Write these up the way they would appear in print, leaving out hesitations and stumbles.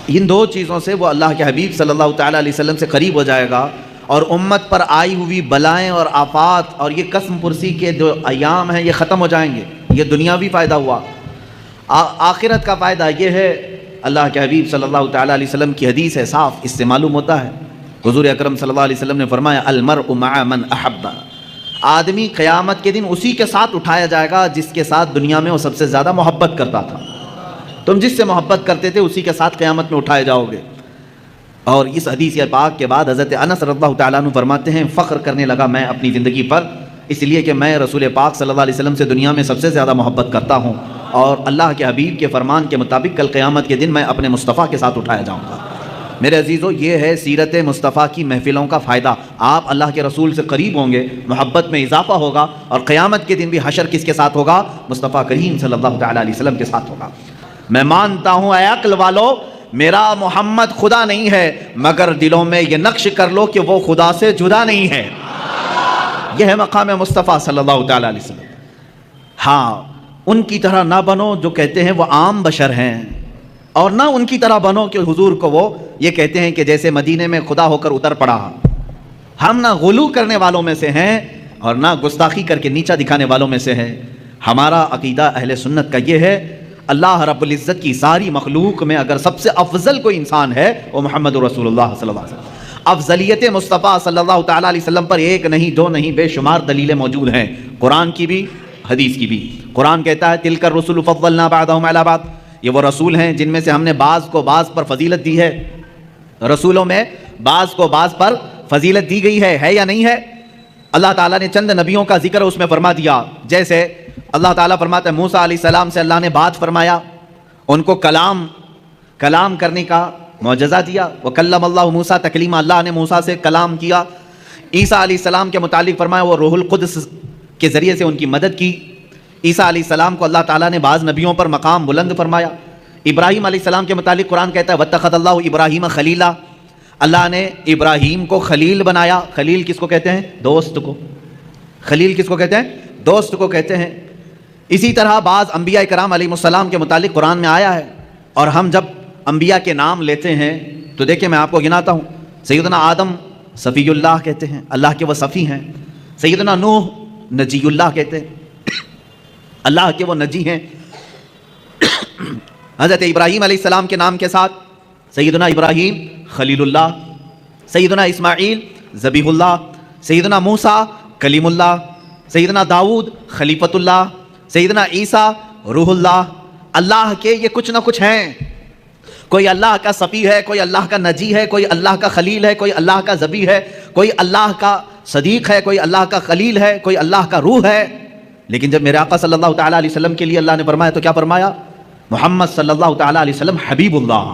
ان دو چیزوں سے وہ اللہ کے حبیب صلی اللہ تعالیٰ علیہ وسلم سے قریب ہو جائے گا، اور امت پر آئی ہوئی بلائیں اور آفات اور یہ قسم پرسی کے جو ایام ہیں یہ ختم ہو جائیں گے۔ یہ دنیاوی فائدہ ہوا۔ آخرت کا فائدہ یہ ہے، اللہ کے حبیب صلی اللہ تعالیٰ علیہ وسلم کی حدیث ہے، صاف اس سے معلوم ہوتا ہے، حضور اکرم صلی اللہ علیہ وسلم نے فرمایا المرء مع من احب، آدمی قیامت کے دن اسی کے ساتھ اٹھایا جائے گا جس کے ساتھ دنیا میں وہ سب سے زیادہ محبت کرتا تھا۔ تم جس سے محبت کرتے تھے اسی کے ساتھ قیامت میں اٹھائے جاؤ گے۔ اور اس حدیث پاک کے بعد حضرت انس رضی اللہ تعالیٰ عنہ فرماتے ہیں فخر کرنے لگا میں اپنی زندگی پر، اس لیے کہ میں رسول پاک صلی اللہ علیہ وسلم سے دنیا میں سب سے زیادہ محبت کرتا ہوں، اور اللہ کے حبیب کے فرمان کے مطابق کل قیامت کے دن میں اپنے مصطفیٰ کے ساتھ اٹھایا جاؤں گا۔ میرے عزیزو، یہ ہے سیرت مصطفیٰ کی محفلوں کا فائدہ۔ آپ اللہ کے رسول سے قریب ہوں گے، محبت میں اضافہ ہوگا، اور قیامت کے دن بھی حشر کس کے ساتھ ہوگا؟ مصطفیٰ کریم صلی اللہ تعالیٰ علیہ وسلم کے ساتھ ہوگا۔ میں مانتا ہوں اے عقل والو، میرا محمد خدا نہیں ہے، مگر دلوں میں یہ نقش کر لو کہ وہ خدا سے جدا نہیں ہے۔ یہ ہے مقام مصطفیٰ صلی اللہ تعالیٰ علیہ وسلم۔ ہاں، ان کی طرح نہ بنو جو کہتے ہیں وہ عام بشر ہیں، اور نہ ان کی طرح بنو کہ حضور کو وہ یہ کہتے ہیں کہ جیسے مدینے میں خدا ہو کر اتر پڑا۔ ہم نہ غلو کرنے والوں میں سے ہیں اور نہ گستاخی کر کے نیچا دکھانے والوں میں سے ہیں۔ ہمارا عقیدہ اہل سنت کا یہ ہے، اللہ رب العزت کی ساری مخلوق میں اگر سب سے افضل کوئی انسان ہے وہ محمد رسول اللہ صلی اللہ علیہ وسلم۔ افضلیت مصطفیٰ صلی اللہ تعالیٰ علیہ وسلم پر ایک نہیں دو نہیں بے شمار دلیلیں موجود ہیں، قرآن کی بھی حدیث کی بھی۔ قرآن کہتا ہے تلک الرسل فضلنا بعضهم علی بعض، یہ وہ رسول ہیں جن میں سے ہم نے بعض کو بعض پر فضیلت دی ہے۔ رسولوں میں بعض کو بعض پر فضیلت دی گئی ہے یا نہیں ہے؟ اللہ تعالیٰ نے چند نبیوں کا ذکر اس میں فرما دیا، جیسے اللہ تعالیٰ فرماتا ہے موسیٰ علیہ السلام سے اللہ نے بات فرمایا، ان کو کلام کرنے کا معجزہ دیا، وکلم اللہ موسیٰ تکلیما، اللہ نے موسیٰ سے کلام کیا۔ عیسیٰ علیہ السلام کے متعلق فرمایا وہ روح القدس کے ذریعے سے ان کی مدد کی۔ عیسیٰ علیہ السلام کو اللہ تعالیٰ نے بعض نبیوں پر مقام بلند فرمایا۔ ابراہیم علیہ السلام کے متعلق قرآن کہتا ہے واتخذ اللہ ابراہیم خلیلا، اللہ نے ابراہیم کو خلیل بنایا۔ خلیل کس کو کہتے ہیں؟ دوست کو۔ خلیل کس کو کہتے ہیں؟ دوست کو کہتے ہیں۔ اسی طرح بعض انبیاء کرام علیہ السلام کے متعلق قرآن میں آیا ہے، اور ہم جب انبیاء کے نام لیتے ہیں تو دیکھیں میں آپ کو گناتا ہوں۔ سیدنا آدم صفی اللہ کہتے ہیں، اللہ کے وہ صفی ہیں۔ سیدنا نوح نجی اللہ کہتے ہیں، اللہ کے وہ نجی ہیں۔ حضرت ابراہیم علیہ السلام کے نام کے ساتھ سیدنا ابراہیم خلیل اللہ، سیدنا اسماعیل ذبیح اللہ، سیدنا موسیٰ کلیم اللہ، سیدنا داؤد خلیفۃ اللہ، سیدنا عیسیٰ روح اللہ۔ اللہ کے یہ کچھ نہ کچھ ہیں، کوئی اللہ کا صفی ہے، کوئی اللہ کا نجی ہے، کوئی اللہ کا خلیل ہے، کوئی اللہ کا ذبیح ہے، کوئی اللہ کا صدیق ہے، کوئی اللہ کا خلیل ہے، کوئی اللہ کا روح ہے۔ لیکن جب میرے آقا صلی اللہ تعالیٰ علیہ وسلم کے لیے اللہ نے فرمایا تو کیا فرمایا؟ محمد صلی اللہ تعالیٰ علیہ وسلم حبیب اللہ۔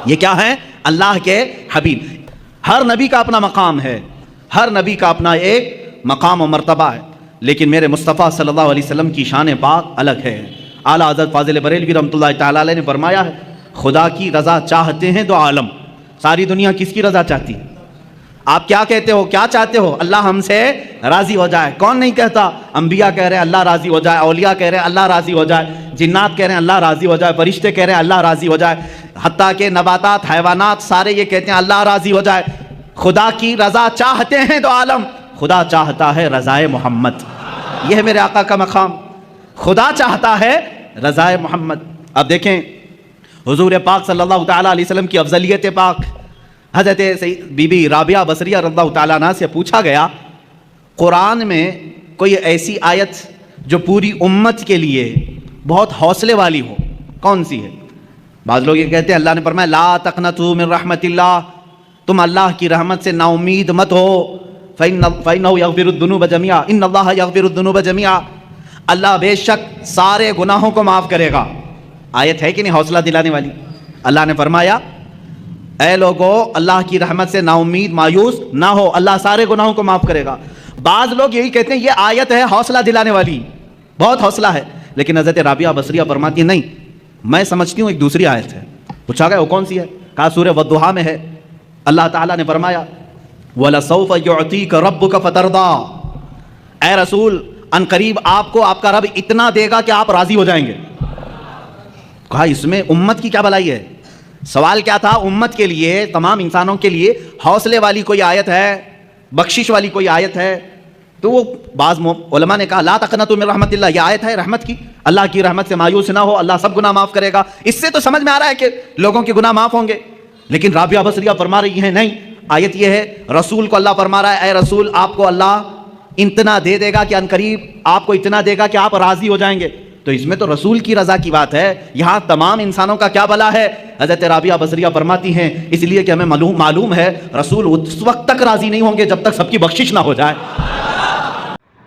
یہ کیا ہے؟ اللہ کے حبیب۔ ہر نبی کا اپنا مقام ہے، ہر نبی کا اپنا ایک مقام و مرتبہ ہے، لیکن میرے مصطفیٰ صلی اللہ علیہ وسلم کی شان پاک الگ ہے۔ اعلیٰ حضرت فاضل بریلوی رحمۃ اللہ تعالیٰ علیہ نے فرمایا ہے خدا کی رضا چاہتے ہیں تو عالم، ساری دنیا کس کی رضا چاہتی ہے؟ آپ کیا کہتے ہو، کیا چاہتے ہو؟ اللہ ہم سے راضی ہو جائے۔ کون نہیں کہتا؟ انبیاء کہہ رہے ہیں اللہ راضی ہو جائے، اولیاء کہہ رہے ہیں اللہ راضی ہو جائے، جنات کہہ رہے ہیں اللہ راضی ہو جائے، فرشتے کہہ رہے ہیں اللہ راضی ہو جائے، حتیٰ کہ نباتات حیوانات سارے یہ کہتے ہیں اللہ راضی ہو جائے۔ خدا کی رضا چاہتے ہیں تو عالم، خدا چاہتا ہے رضائے محمد۔ یہ ہے میرے آقا کا مقام، خدا چاہتا ہے رضائے محمد۔ اب دیکھیں حضور پاک صلی اللہ تعالیٰ علیہ وسلم کی افضلیت پاک، حضرت بی بی رابعہ بصریہ رضی اللہ تعالیٰ عنہ سے پوچھا گیا قرآن میں کوئی ایسی آیت جو پوری امت کے لیے بہت حوصلے والی ہو، کون سی ہے؟ بعض لوگ یہ کہتے ہیں اللہ نے فرمایا لا تقنطوا من رحمت اللہ، تم اللہ کی رحمت سے نا امید مت ہو، فإنه يغفر الذنوب جميعا ان اللہ یغفر الذنوب جميعا، اللہ بے شک سارے گناہوں کو معاف کرے گا۔ آیت ہے کہ نہیں حوصلہ دلانے والی؟ اللہ نے فرمایا اے لوگو اللہ کی رحمت سے نا امید مایوس نہ ہو، اللہ سارے گناہوں کو معاف کرے گا۔ بعض لوگ یہی کہتے ہیں یہ آیت ہے حوصلہ دلانے والی، بہت حوصلہ ہے، لیکن حضرت رابعہ بصریہ فرماتی ہیں نہیں، میں سمجھتی ہوں ایک دوسری آیت ہے۔ پوچھا گیا وہ کون سی ہے؟ کہا سورہ والضحیٰ میں ہے، اللہ تعالیٰ نے فرمایا وَلَسَوْفَ يُعْطِيكَ رَبُّكَ فَتَرْضَىٰ، اے رسول ان قریب آپ کو آپ کا رب اتنا دے گا کہ آپ راضی ہو جائیں گے۔ کہا اس میں امت کی کیا بھلائی ہے؟ سوال کیا تھا؟ امت کے لیے، تمام انسانوں کے لیے حوصلے والی کوئی آیت ہے، بخشش والی کوئی آیت ہے؟ تو وہ بعض علماء نے کہا لا تقنطوا من رحمت اللہ، یہ آیت ہے رحمت کی، اللہ کی رحمت سے مایوس نہ ہو، اللہ سب گناہ معاف کرے گا۔ اس سے تو سمجھ میں آ رہا ہے کہ لوگوں کے گناہ معاف ہوں گے، لیکن رابعہ بصریہ فرما رہی ہیں نہیں، آیت یہ ہے رسول کو اللہ فرما رہا ہے اے رسول آپ کو اللہ اتنا دے دے گا کہ عنقریب آپ کو اتنا دے گا کہ آپ راضی ہو جائیں گے۔ تو اس میں تو رسول کی رضا کی بات ہے، یہاں تمام انسانوں کا کیا بھلا ہے؟ حضرت رابعہ بصریہ فرماتی ہیں اس لیے کہ ہمیں معلوم ہے رسول اس وقت تک راضی نہیں ہوں گے جب تک سب کی بخشش نہ ہو جائے۔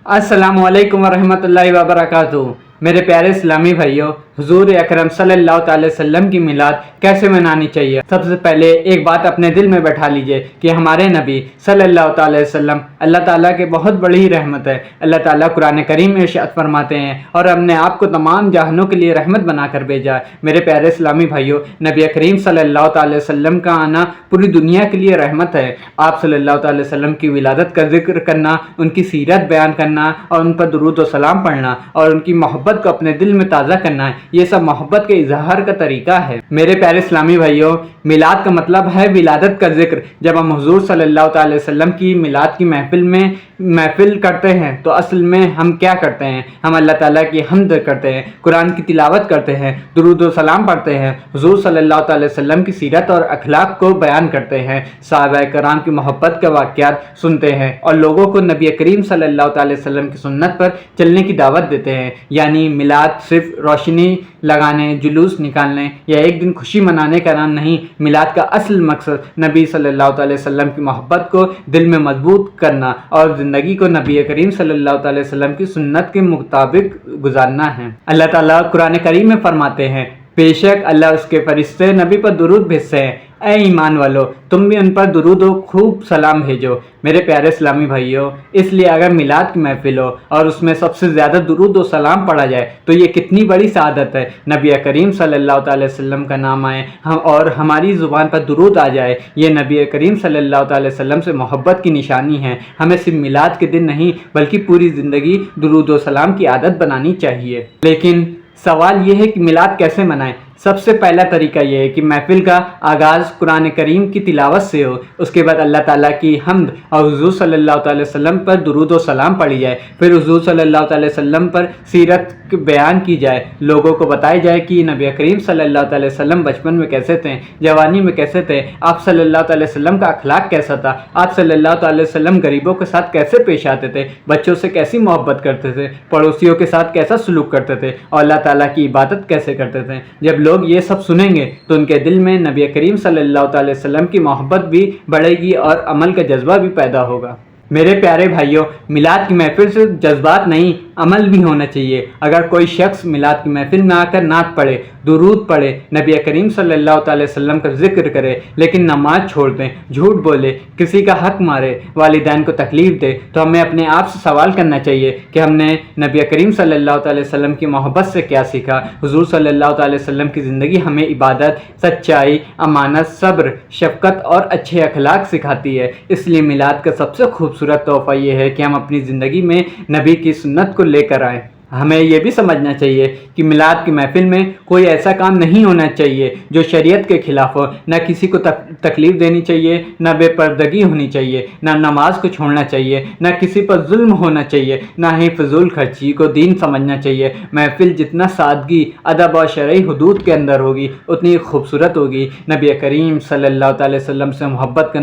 السلام علیکم ورحمۃ اللہ وبرکاتہ۔ میرے پیارے اسلامی بھائیوں، حضور اکرم صلی اللہ تعالی وسلم کی میلاد کیسے منانی چاہیے؟ سب سے پہلے ایک بات اپنے دل میں بیٹھا لیجئے کہ ہمارے نبی صلی اللہ تعالی وسلم اللہ تعالیٰ کے بہت بڑی رحمت ہے۔ اللہ تعالیٰ قرآن کریم میں ارشاد فرماتے ہیں اور ہم نے آپ کو تمام جہانوں کے لیے رحمت بنا کر بھیجا ہے۔ میرے پیارے اسلامی بھائیوں، نبی کریم صلی اللہ تعالی وسلم کا آنا پوری دنیا کے لیے رحمت ہے۔ آپ صلی اللہ تعالی وسلم کی ولادت کا ذکر کرنا، ان کی سیرت بیان کرنا اور ان پر درود و سلام پڑھنا اور ان کی محبت کو اپنے دل میں تازہ کرنا ہے، یہ سب محبت کے اظہار کا طریقہ ہے۔ میرے پیارے اسلامی بھائیوں، میلاد کا مطلب ہے ولادت کا ذکر۔ جب ہم حضور صلی اللہ تعالی وسلم کی میلاد کی محفل کرتے ہیں تو اصل میں ہم کیا کرتے ہیں؟ ہم اللہ تعالیٰ کی حمد کرتے ہیں، قرآن کی تلاوت کرتے ہیں، درود و سلام پڑھتے ہیں، حضور صلی اللہ تعالی وسلم کی سیرت اور اخلاق کو بیان کرتے ہیں، صحابہ کرام کی محبت کے واقعات سنتے ہیں اور لوگوں کو نبی کریم صلی اللہ تعالی وسلم کی سنت پر چلنے کی دعوت دیتے ہیں۔ یعنی میلاد صرف روشنی لگانے، جلوس نکالنے یا ایک دن خوشی منانے کا نام نہیں، میلاد کا اصل مقصد نبی صلی اللہ تعالی وسلم کی محبت کو دل میں مضبوط کرنا اور زندگی کو نبی کریم صلی اللہ تعالی وسلم کی سنت کے مطابق گزارنا ہے۔ اللہ تعالیٰ قرآن کریم میں فرماتے ہیں بے شک اللہ اس کے فرشتے نبی پر درود بھیجتے ہیں، اے ایمان والو تم بھی ان پر درود و خوب سلام بھیجو۔ میرے پیارے اسلامی بھائیوں، اس لیے اگر میلاد کی محفل ہو اور اس میں سب سے زیادہ درود و سلام پڑھا جائے تو یہ کتنی بڑی سعادت ہے۔ نبی کریم صلی اللہ تعالی وسلم کا نام آئے اور ہماری زبان پر درود آ جائے، یہ نبی کریم صلی اللہ تعالی وسلم سے محبت کی نشانی ہے۔ ہمیں صرف میلاد کے دن نہیں بلکہ پوری زندگی درود و سلام کی عادت بنانی چاہیے۔ لیکن سوال یہ ہے کہ میلاد کیسے منائیں؟ سب سے پہلا طریقہ یہ ہے کہ محفل کا آغاز قرآن کریم کی تلاوت سے ہو، اس کے بعد اللہ تعالیٰ کی حمد اور حضور صلی اللہ تعالی وسلم پر درود و سلام پڑھی جائے، پھر حضور صلی اللہ تعالی وسلم پر سیرت بیان کی جائے، لوگوں کو بتایا جائے کہ نبی کریم صلی اللہ تعالی وسلم بچپن میں کیسے تھے، جوانی میں کیسے تھے، آپ صلی اللہ تعالی وسلم کا اخلاق کیسا تھا، آپ صلی اللہ تعالی وسلم غریبوں کے ساتھ کیسے پیش آتے تھے، بچوں سے کیسی محبت کرتے تھے، پڑوسیوں کے ساتھ کیسا سلوک کرتے تھے اور اللہ تعالیٰ کی عبادت کیسے کرتے تھے۔ جب لوگ یہ سب سنیں گے تو ان کے دل میں نبی کریم صلی اللہ تعالی وسلم کی محبت بھی بڑھے گی اور عمل کا جذبہ بھی پیدا ہوگا۔ میرے پیارے بھائیوں، میلاد کی محفل سے جذبات نہیں عمل بھی ہونا چاہیے۔ اگر کوئی شخص میلاد کی محفل میں آ کر نعت پڑھے، درود پڑھے، نبی کریم صلی اللہ تعالی وسلم کا ذکر کرے لیکن نماز چھوڑ دیں، جھوٹ بولے، کسی کا حق مارے، والدین کو تکلیف دے، تو ہمیں اپنے آپ سے سوال کرنا چاہیے کہ ہم نے نبی کریم صلی اللہ تعالی وسلم کی محبت سے کیا سیکھا۔ حضور صلی اللہ تعالی وسلم کی زندگی ہمیں عبادت، سچائی، امانت، صبر، شفقت اور اچھے اخلاق سکھاتی ہے۔ اس لیے میلاد کا سب سے خوبصورت تحفہ یہ ہے کہ ہم اپنی زندگی میں نبی کی سنت کو لے کر آئیں۔ ہمیں یہ بھی سمجھنا چاہیے کہ میلاد کی محفل میں کوئی ایسا کام نہیں ہونا چاہیے جو شریعت کے خلاف ہو، نہ کسی کو تکلیف دینی چاہیے، نہ بے پردگی ہونی چاہیے، نہ نماز کو چھوڑنا چاہیے، نہ کسی پر ظلم ہونا چاہیے، نہ ہی فضول خرچی کو دین سمجھنا چاہیے۔ محفل جتنا سادگی، ادب اور شرعی حدود کے اندر ہوگی اتنی خوبصورت ہوگی۔ نبی کریم صلی اللہ تعالی وسلم سے محبت کا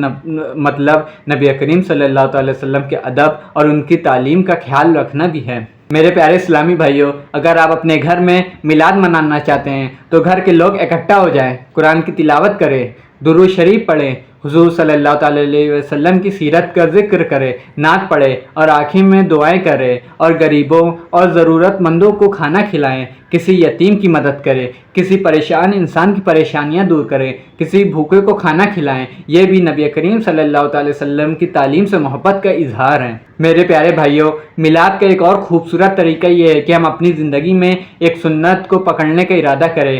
مطلب نبی کریم صلی اللہ تعالی وسلم کے ادب اور ان کی تعلیم کا خیال رکھنا بھی ہے۔ میرے پیارے اسلامی بھائیوں، اگر آپ اپنے گھر میں میلاد منانا چاہتے ہیں تو گھر کے لوگ اکٹھا ہو جائیں، قرآن کی تلاوت کریں، درود شریف پڑھیں، حضور صلی اللہ تعالی علیہ وسلم کی سیرت کا ذکر کرے، نعت پڑھے اور آخر میں دعائیں کرے اور غریبوں اور ضرورت مندوں کو کھانا کھلائیں، کسی یتیم کی مدد کرے، کسی پریشان انسان کی پریشانیاں دور کریں، کسی بھوکے کو کھانا کھلائیں۔ یہ بھی نبی کریم صلی اللہ تعالی وسلم کی تعلیم سے محبت کا اظہار ہے۔ میرے پیارے بھائیوں، میلاد کا ایک اور خوبصورت طریقہ یہ ہے کہ ہم اپنی زندگی میں ایک سنت کو پکڑنے کا ارادہ کریں۔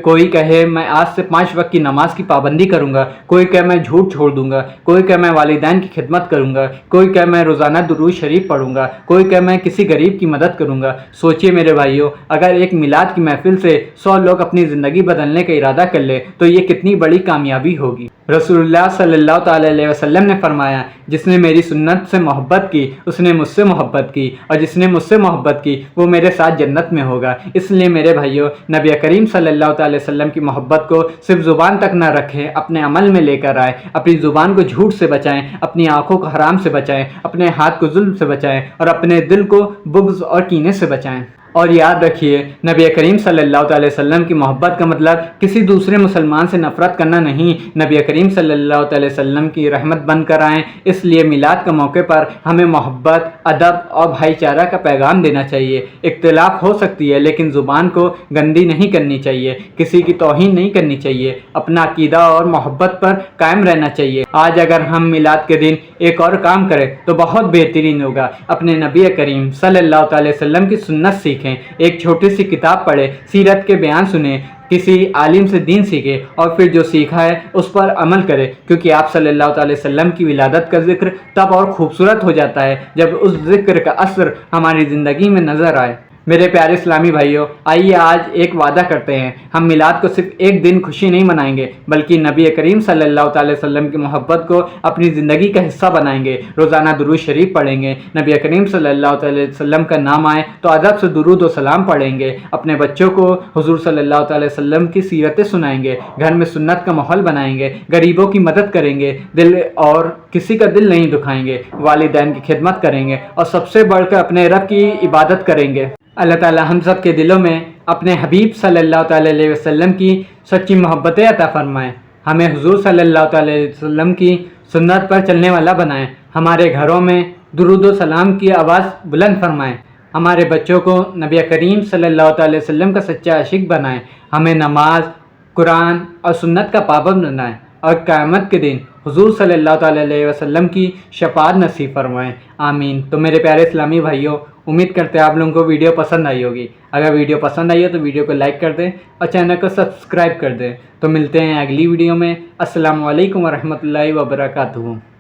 کوئی کہے میں آج سے 5 وقت کی نماز کی پابندی کروں گا، کوئی کہے میں جھوٹ چھوڑ دوں گا، کوئی کہے میں والدین کی خدمت کروں گا، کوئی کہے میں روزانہ درود شریف پڑھوں گا، کوئی کہے میں کسی غریب کی مدد کروں گا۔ سوچئے میرے بھائیوں، اگر ایک میلاد کی محفل سے 100 لوگ اپنی زندگی بدلنے کا ارادہ کر لے تو یہ کتنی بڑی کامیابی ہوگی۔ رسول اللہ صلی اللہ تعالی علیہ وسلم نے فرمایا، جس نے میری سنت سے محبت کی اس نے مجھ سے محبت کی، اور جس نے مجھ سے محبت کی وہ میرے ساتھ جنت میں ہوگا۔ اس لیے میرے بھائیوں، نبی کریم صلی اللہ تعالی وسلم کی محبت کو صرف زبان تک نہ رکھیں، اپنے عمل میں لے کر آئیں۔ اپنی زبان کو جھوٹ سے بچائیں، اپنی آنکھوں کو حرام سے بچائیں، اپنے ہاتھ کو ظلم سے بچائیں، اور اپنے دل کو بغض اور کینے سے بچائیں۔ اور یاد رکھیے، نبی کریم صلی اللہ علیہ وسلم کی محبت کا مطلب کسی دوسرے مسلمان سے نفرت کرنا نہیں، نبی کریم صلی اللہ علیہ وسلم کی رحمت بن کر آئیں۔ اس لیے میلاد کا موقع پر ہمیں محبت، ادب اور بھائی چارہ کا پیغام دینا چاہیے۔ اختلاف ہو سکتی ہے لیکن زبان کو گندی نہیں کرنی چاہیے، کسی کی توہین نہیں کرنی چاہیے، اپنا عقیدہ اور محبت پر قائم رہنا چاہیے۔ آج اگر ہم میلاد کے دن ایک اور کام کریں تو بہت بہترین ہوگا، اپنے نبی کریم صلی اللہ علیہ وسلم کی سنت سیکھیں، ایک چھوٹی سی کتاب پڑھیں، سیرت کے بیان سنیں، کسی عالم سے دین سیکھیں اور پھر جو سیکھا ہے اس پر عمل کرے، کیونکہ آپ صلی اللہ علیہ وسلم کی ولادت کا ذکر تب اور خوبصورت ہو جاتا ہے جب اس ذکر کا اثر ہماری زندگی میں نظر آئے۔ میرے پیارے اسلامی بھائیوں، آئیے آج ایک وعدہ کرتے ہیں، ہم میلاد کو صرف ایک دن خوشی نہیں منائیں گے بلکہ نبی کریم صلی اللہ علیہ وسلم کی محبت کو اپنی زندگی کا حصہ بنائیں گے، روزانہ درود شریف پڑھیں گے، نبی کریم صلی اللہ علیہ وسلم کا نام آئے تو ادب سے درود و سلام پڑھیں گے، اپنے بچوں کو حضور صلی اللہ علیہ وسلم کی سیرتیں سنائیں گے، گھر میں سنت کا ماحول بنائیں گے، غریبوں کی مدد کریں گے، اور کسی کا دل نہیں دکھائیں گے، والدین کی خدمت کریں گے، اور سب سے بڑھ کر اپنے رب کی عبادت کریں گے۔ اللہ تعالی ہم سب کے دلوں میں اپنے حبیب صلی اللہ علیہ وسلم کی سچی محبتیں عطا فرمائیں، ہمیں حضور صلی اللہ علیہ وسلم کی سنت پر چلنے والا بنائیں، ہمارے گھروں میں درود و سلام کی آواز بلند فرمائیں، ہمارے بچوں کو نبی کریم صلی اللہ علیہ وسلم کا سچا عاشق بنائیں، ہمیں نماز، قرآن اور سنت کا پابند بنائیں، اور قیامت کے دن حضور صلی اللہ علیہ وسلم کی شفاعت نصیب فرمائیں، آمین۔ تو میرے پیارے اسلامی بھائیوں، امید کرتے ہیں آپ لوگوں کو ویڈیو پسند آئی ہوگی۔ اگر ویڈیو پسند آئی ہو تو ویڈیو کو لائک کر دیں اور چینل کو سبسکرائب کر دیں۔ تو ملتے ہیں اگلی ویڈیو میں۔ السلام علیکم ورحمۃ اللہ وبرکاتہ۔